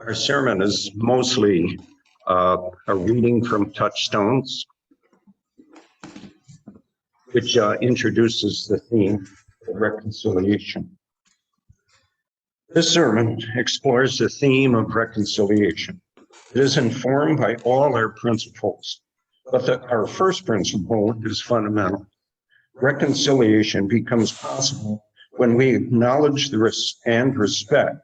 Our sermon is mostly a reading from Touchstones, which introduces the theme of reconciliation. This sermon explores the theme of reconciliation. It is informed by all our principles, but our first principle is fundamental. Reconciliation becomes possible when we acknowledge and respect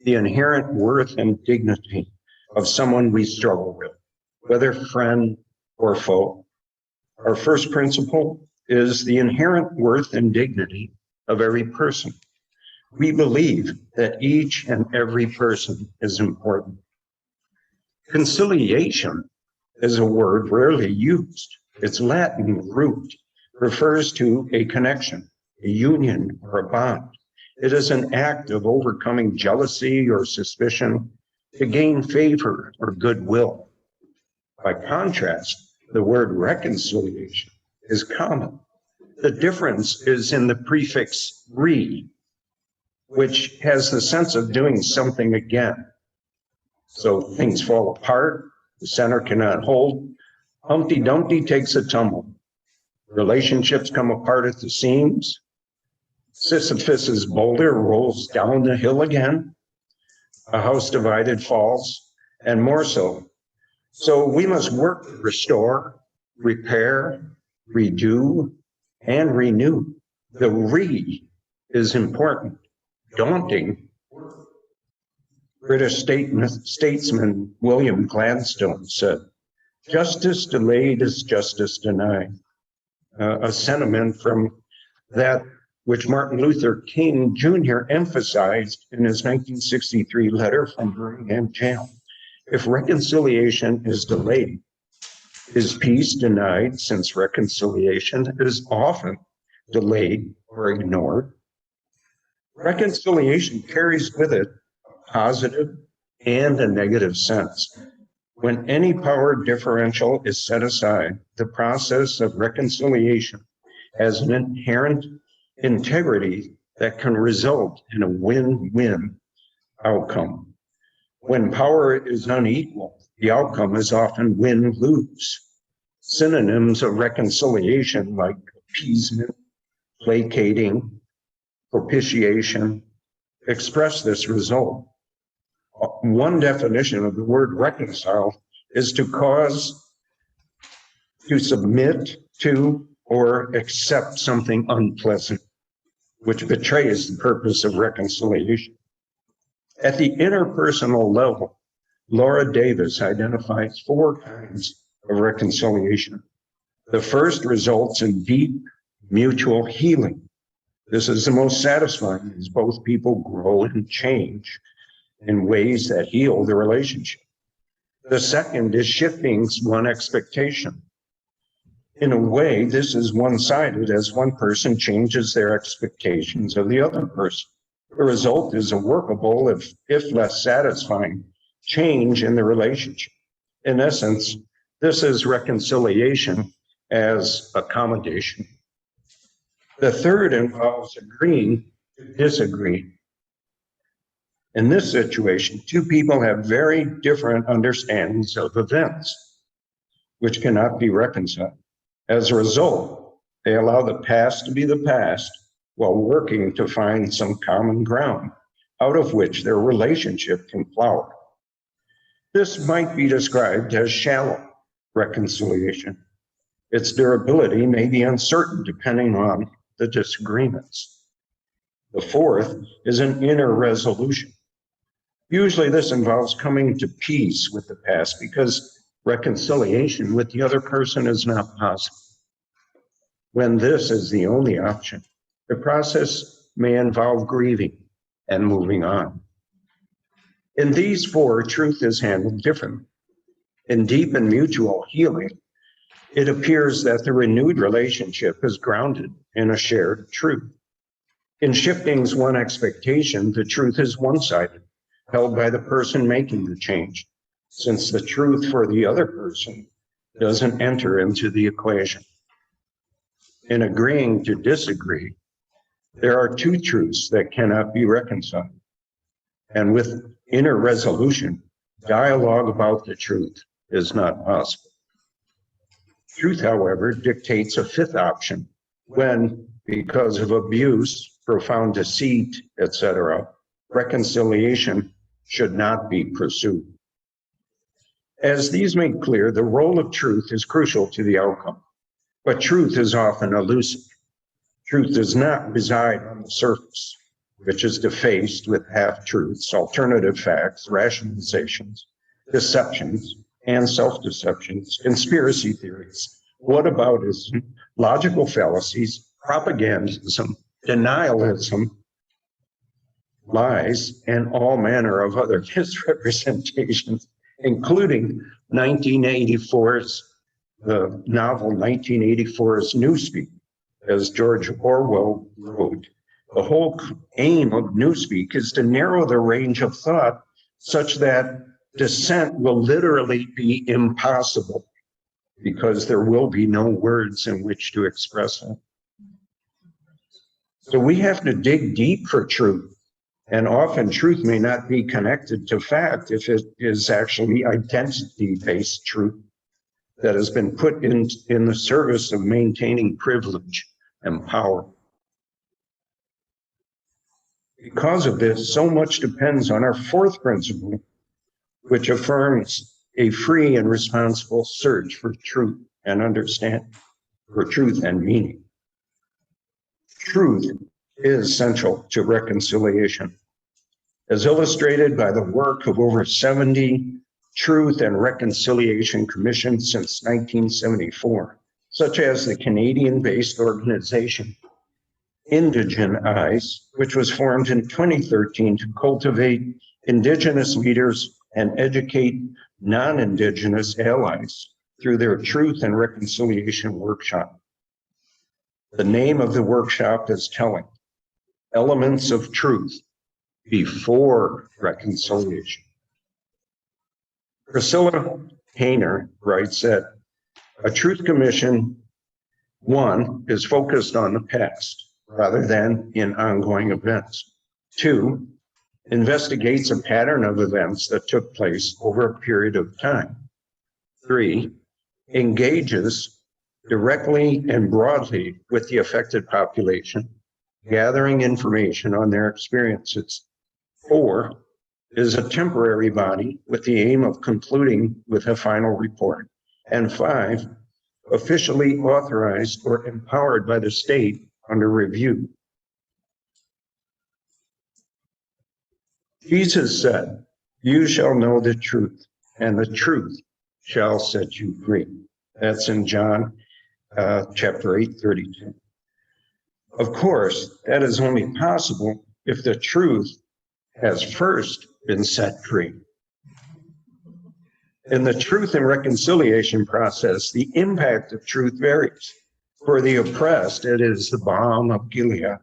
the inherent worth and dignity of someone we struggle with, whether friend or foe. Our first principle is the inherent worth and dignity of every person. We believe that each and every person is important. Conciliation is a word rarely used. Its Latin root refers to a connection, a union, or a bond. It is an act of overcoming jealousy or suspicion to gain favor or goodwill. By contrast, the word reconciliation is common. The difference is in the prefix re, which has the sense of doing something again. So things fall apart, the center cannot hold, Humpty Dumpty takes a tumble. Relationships come apart at the seams. Sisyphus's boulder rolls down the hill again. A house divided falls, and more so. So we must work to restore, repair, redo, and renew. The re is important, daunting. British statesman William Gladstone said, "Justice delayed is justice denied." A sentiment from that which Martin Luther King Jr. emphasized in his 1963 letter from Birmingham jail. If reconciliation is delayed, is peace denied, since reconciliation is often delayed or ignored? Reconciliation carries with it a positive and a negative sense. When any power differential is set aside, the process of reconciliation has an inherent integrity that can result in a win-win outcome. When power is unequal, the outcome is often win-lose. Synonyms of reconciliation like appeasement, placating, propitiation express this result. One definition of the word reconcile is to cause, to submit to, or accept something unpleasant, which betrays the purpose of reconciliation. At the interpersonal level, Laura Davis identifies 4 kinds of reconciliation. The first results in deep mutual healing. This is the most satisfying, as both people grow and change in ways that heal the relationship. The second is shifting one expectation. In a way, this is one-sided, as one person changes their expectations of the other person. The result is a workable, if less satisfying, change in the relationship. In essence, this is reconciliation as accommodation. The third involves agreeing to disagree. In this situation, 2 people have very different understandings of events, which cannot be reconciled. As a result, they allow the past to be the past while working to find some common ground out of which their relationship can flower. This might be described as shallow reconciliation. Its durability may be uncertain depending on the disagreements. The fourth is an inner resolution. Usually this involves coming to peace with the past because reconciliation with the other person is not possible. When this is the only option, the process may involve grieving and moving on. In these 4, truth is handled differently. In deep and mutual healing, it appears that the renewed relationship is grounded in a shared truth. In shiftings one expectation, the truth is one-sided, held by the person making the change, since the truth for the other person doesn't enter into the equation. In agreeing to disagree, there are 2 truths that cannot be reconciled. And with inner resolution, Dialogue about the truth is not possible. Truth, however, dictates a fifth option when, because of abuse, profound deceit, etc., reconciliation should not be pursued. As these make clear, the role of truth is crucial to the outcome, but truth is often elusive. Truth does not reside on the surface, which is defaced with half-truths, alternative facts, rationalizations, deceptions, and self-deceptions, conspiracy theories, whataboutism, logical fallacies, propagandism, denialism, lies, and all manner of other misrepresentations, including 1984's, the novel 1984's Newspeak, as George Orwell wrote. The whole aim of Newspeak is to narrow the range of thought such that dissent will literally be impossible because there will be no words in which to express it. So we have to dig deep for truth. And often truth may not be connected to fact if it is actually identity-based truth that has been put in the service of maintaining privilege and power. Because of this, so much depends on our fourth principle, which affirms a free and responsible search for truth and understanding, for truth and meaning. Truth is central to reconciliation. As illustrated by the work of over 70 Truth and Reconciliation Commissions since 1974, such as the Canadian-based organization Indigenize, which was formed in 2013 to cultivate Indigenous leaders and educate non-Indigenous allies through their Truth and Reconciliation Workshop. The name of the workshop is telling: Elements of Truth Before Reconciliation. Priscilla Hayner writes that a Truth Commission, one, is focused on the past rather than in ongoing events. Two, investigates a pattern of events that took place over a period of time. Three, engages directly and broadly with the affected population, gathering information on their experiences. Four, is a temporary body with the aim of concluding with a final report. And five, officially authorized or empowered by the state under review. Jesus said, "You shall know the truth, and the truth shall set you free." That's in John chapter 8:32. Of course, that is only possible if the truth has first been set free. In the truth and reconciliation process, the impact of truth varies. For the oppressed, it is the balm of Gilead.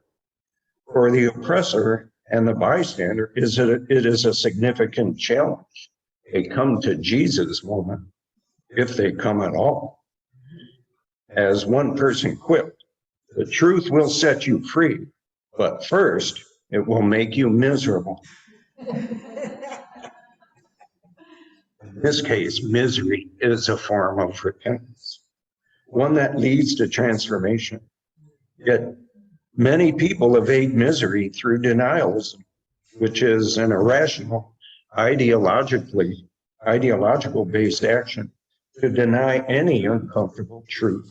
For the oppressor and the bystander, it is a significant challenge. They come to Jesus' moment, if they come at all. As one person quipped, the truth will set you free, but first, it will make you miserable. In this case, misery is a form of repentance, one that leads to transformation. Yet many people evade misery through denialism, which is an irrational, ideological-based action to deny any uncomfortable truth,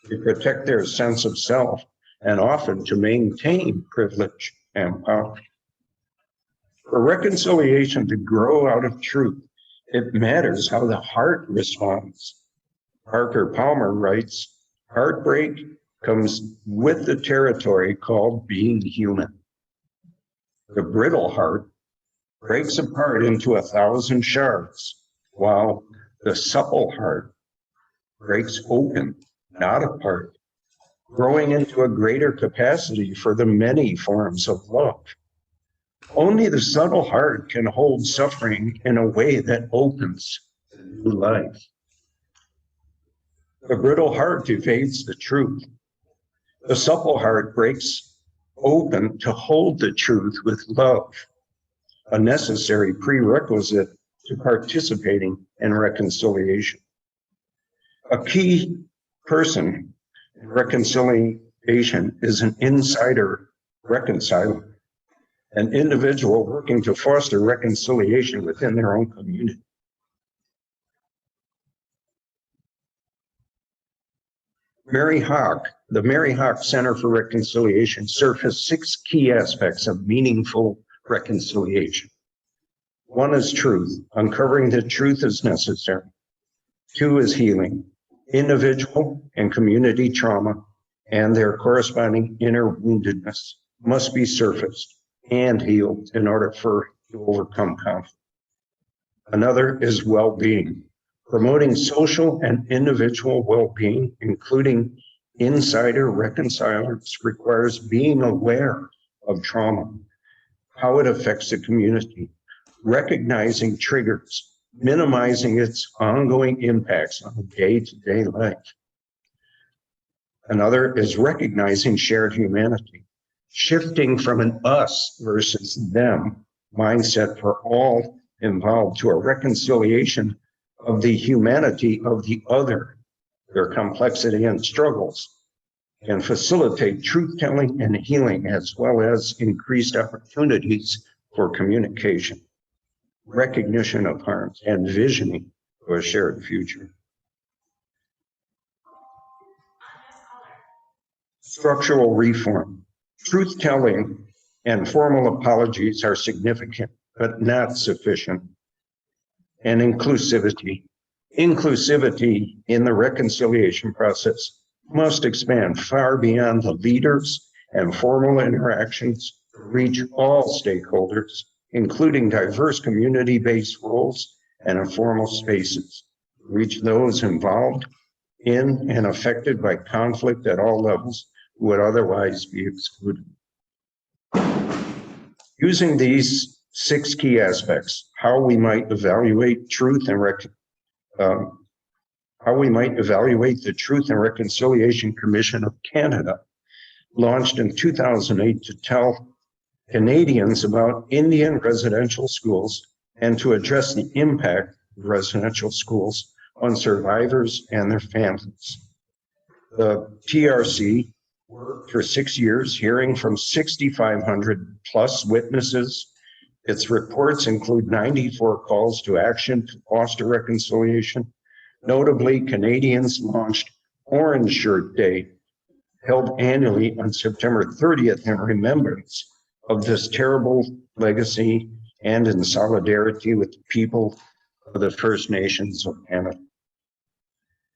to protect their sense of self, and often to maintain privilege and power. For reconciliation to grow out of truth, it matters how the heart responds. Parker Palmer writes, "Heartbreak comes with the territory called being human. The brittle heart breaks apart into 1,000 shards, while the supple heart breaks open, not apart, growing into a greater capacity for the many forms of love. Only the subtle heart can hold suffering in a way that opens to new life. The brittle heart evades the truth. The supple heart breaks open to hold the truth with love, a necessary prerequisite to participating in reconciliation. A key person in reconciliation is an insider reconciler, an individual working to foster reconciliation within their own community. The Mary Hawk Center for Reconciliation surfaced 6 key aspects of meaningful reconciliation. 1 is truth. Uncovering the truth is necessary. 2 is healing. Individual and community trauma and their corresponding inner woundedness must be surfaced and healed in order to overcome conflict. Another is well-being. Promoting social and individual well-being, including insider reconcilers, requires being aware of trauma, how it affects the community, recognizing triggers, minimizing its ongoing impacts on day-to-day life. Another is recognizing shared humanity, shifting from an us versus them mindset for all involved to a reconciliation of the humanity of the other, their complexity and struggles, and facilitate truth-telling and healing, as well as increased opportunities for communication, recognition of harms, and visioning of a shared future. Structural reform. Truth-telling and formal apologies are significant, but not sufficient. And inclusivity. Inclusivity in the reconciliation process must expand far beyond the leaders and formal interactions to reach all stakeholders, including diverse community-based roles and informal spaces, reach those involved in and affected by conflict at all levels who would otherwise be excluded. Using these 6 key aspects, how we might evaluate the Truth and Reconciliation Commission of Canada, launched in 2008 to tell Canadians about Indian residential schools and to address the impact of residential schools on survivors and their families. The TRC worked for 6 years, hearing from 6,500 plus witnesses. Its reports include 94 calls to action to foster reconciliation. Notably, Canadians launched Orange Shirt Day, held annually on September 30th in remembrance of this terrible legacy and in solidarity with the people of the First Nations of Canada.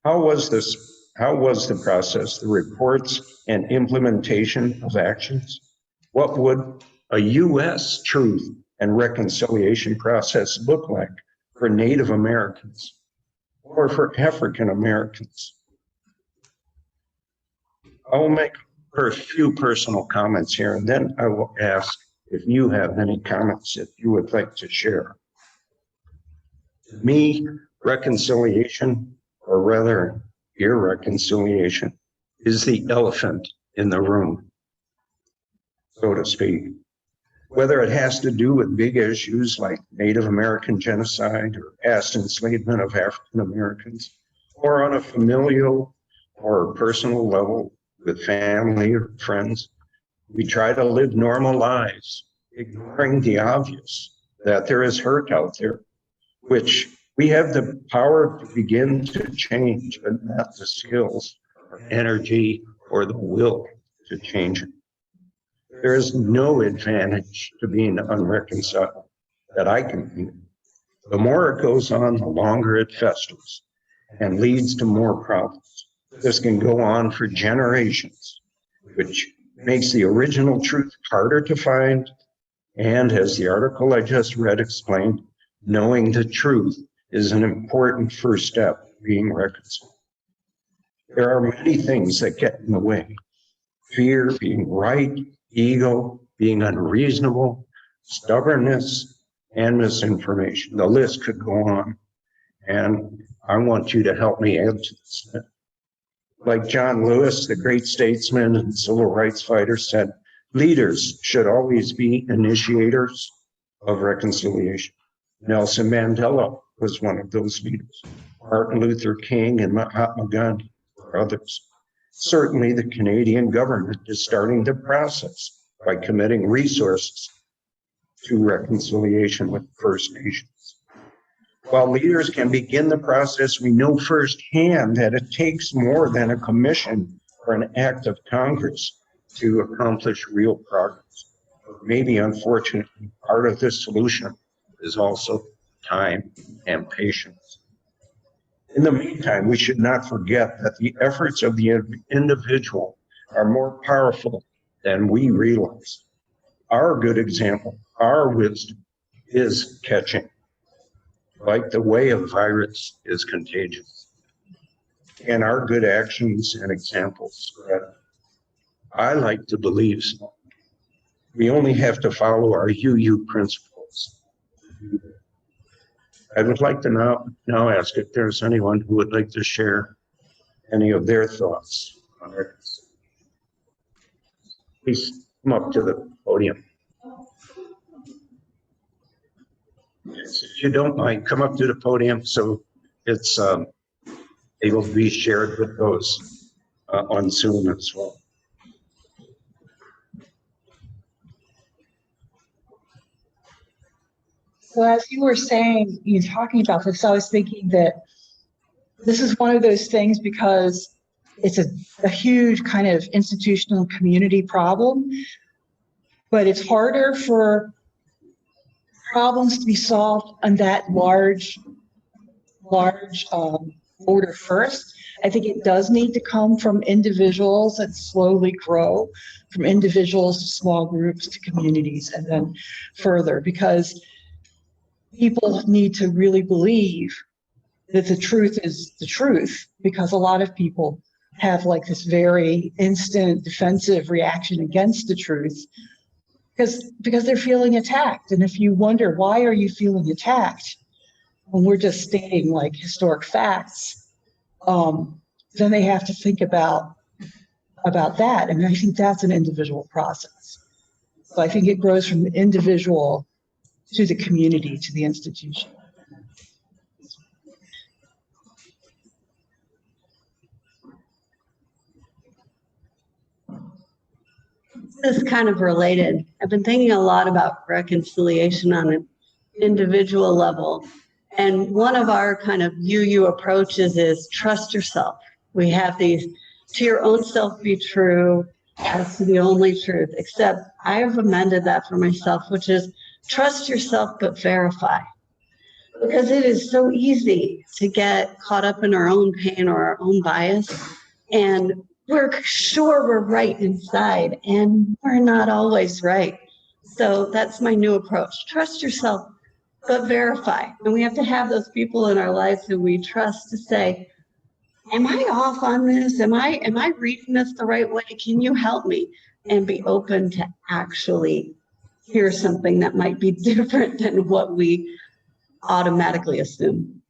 How was the process, the reports and implementation of actions? What would a U.S. truth and reconciliation process look like for Native Americans or for African Americans? I will make a few personal comments here, and then I will ask if you have any comments that you would like to share. To me, reconciliation, or rather irreconciliation, is the elephant in the room, so to speak. Whether it has to do with big issues like Native American genocide or past enslavement of African Americans, or on a familial or personal level with family or friends, we try to live normal lives, ignoring the obvious that there is hurt out there, which we have the power to begin to change, but not the skills or energy or the will to change it. There is no advantage to being unreconciled that I can see. The more it goes on, the longer it festers and leads to more problems. This can go on for generations, which makes the original truth harder to find. And as the article I just read explained, knowing the truth is an important first step to being reconciled. There are many things that get in the way. Fear, being right, ego, being unreasonable, stubbornness, and misinformation. The list could go on. And I want you to help me add to this. Like John Lewis, the great statesman and civil rights fighter, said, leaders should always be initiators of reconciliation. Nelson Mandela was one of those leaders. Martin Luther King and Mahatma Gandhi were others. Certainly, the Canadian government is starting the process by committing resources to reconciliation with First Nations. While leaders can begin the process, we know firsthand that it takes more than a commission or an act of Congress to accomplish real progress. Maybe, unfortunately, part of this solution is also time and patience. In the meantime, we should not forget that the efforts of the individual are more powerful than we realize. Our good example, our wisdom is catching. Like the way a virus is contagious. And our good actions and examples spread. I like to believe so. We only have to follow our UU principles. I would like to now ask if there's anyone who would like to share any of their thoughts on it. Please come up to the podium. If you don't mind, come up to the podium so it's able to be shared with those on Zoom as well. So as you were saying, you talking about this, I was thinking that this is one of those things because it's a huge kind of institutional community problem, but it's harder for problems to be solved on that large order first. I think it does need to come from individuals and slowly grow from individuals to small groups to communities and then further, because people need to really believe that the truth is the truth, because a lot of people have like this very instant defensive reaction against the truth because they're feeling attacked. And if you wonder, why are you feeling attacked when we're just stating like historic facts, then they have to think about that. And I think that's an individual process. So I think it grows from the individual to the community, to the institution. This is kind of related. I've been thinking a lot about reconciliation on an individual level. And one of our kind of UU approaches is trust yourself. We have these, to your own self be true, as to the only truth, except I have amended that for myself, which is trust yourself, but verify. Because it is so easy to get caught up in our own pain or our own bias. And we're sure we're right inside, and we're not always right. So that's my new approach. Trust yourself, but verify. And we have to have those people in our lives who we trust to say, am I off on this? Am I reading this the right way? Can you help me? And be open to actually hear something that might be different than what we automatically assume.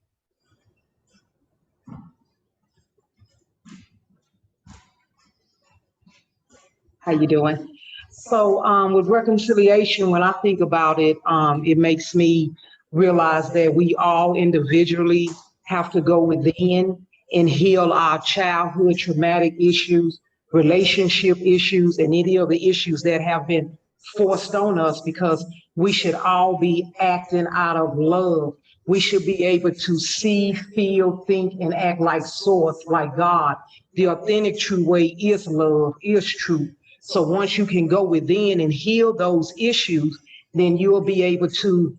How you doing? So with reconciliation, when I think about it, it makes me realize that we all individually have to go within and heal our childhood traumatic issues, relationship issues, and any of the issues that have been forced on us, because we should all be acting out of love. We should be able to see, feel, think, and act like source, like God. The authentic true way is love, is truth. So once you can go within and heal those issues, then you'll be able to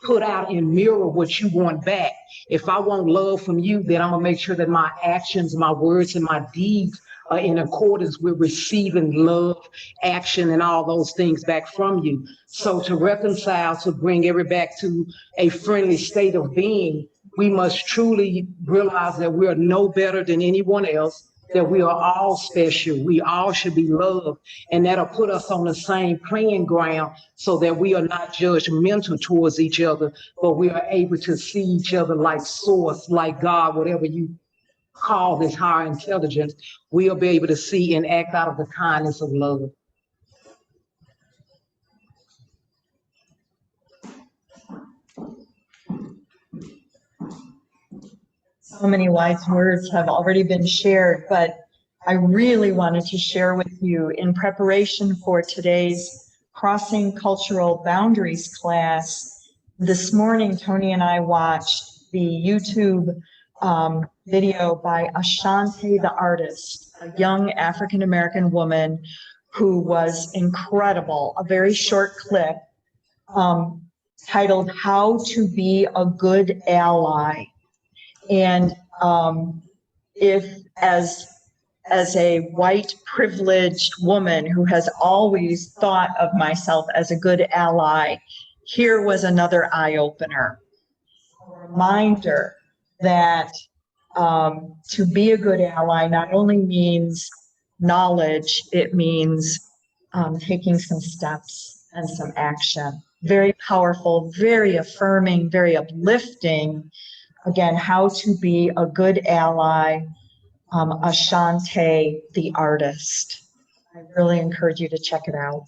put out and mirror what you want back. If I want love from you, then I'm gonna make sure that my actions, my words, and my deeds are in accordance with receiving love, action, and all those things back from you. So to reconcile, to bring everybody back to a friendly state of being, we must truly realize that we are no better than anyone else, that we are all special. We all should be loved, and that'll put us on the same playing ground so that we are not judgmental towards each other, but we are able to see each other like source, like God, whatever you call this higher intelligence. We'll be able to see and act out of the kindness of love. So many wise words have already been shared, but I really wanted to share with you in preparation for today's Crossing Cultural Boundaries class. This morning, Tony and I watched the YouTube video by Ashante the artist, a young African-American woman who was incredible, a very short clip titled How to Be a Good Ally. And if as a white privileged woman who has always thought of myself as a good ally, here was another eye opener, a reminder that to be a good ally not only means knowledge, it means taking some steps and some action. Very powerful, very affirming, very uplifting. Again, how to be a good ally. Ashante the artist. I really encourage you to check it out.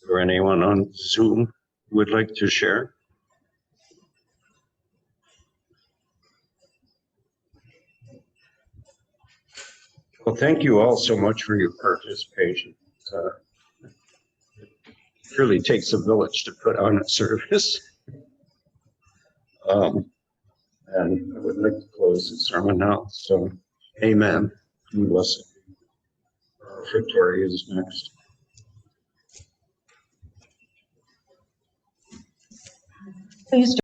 Is there anyone on Zoom who would like to share? Well, thank you all so much for your participation. It really takes a village to put on a service. And I would like to close the sermon now. So, amen. You listen. Victoria is next. Please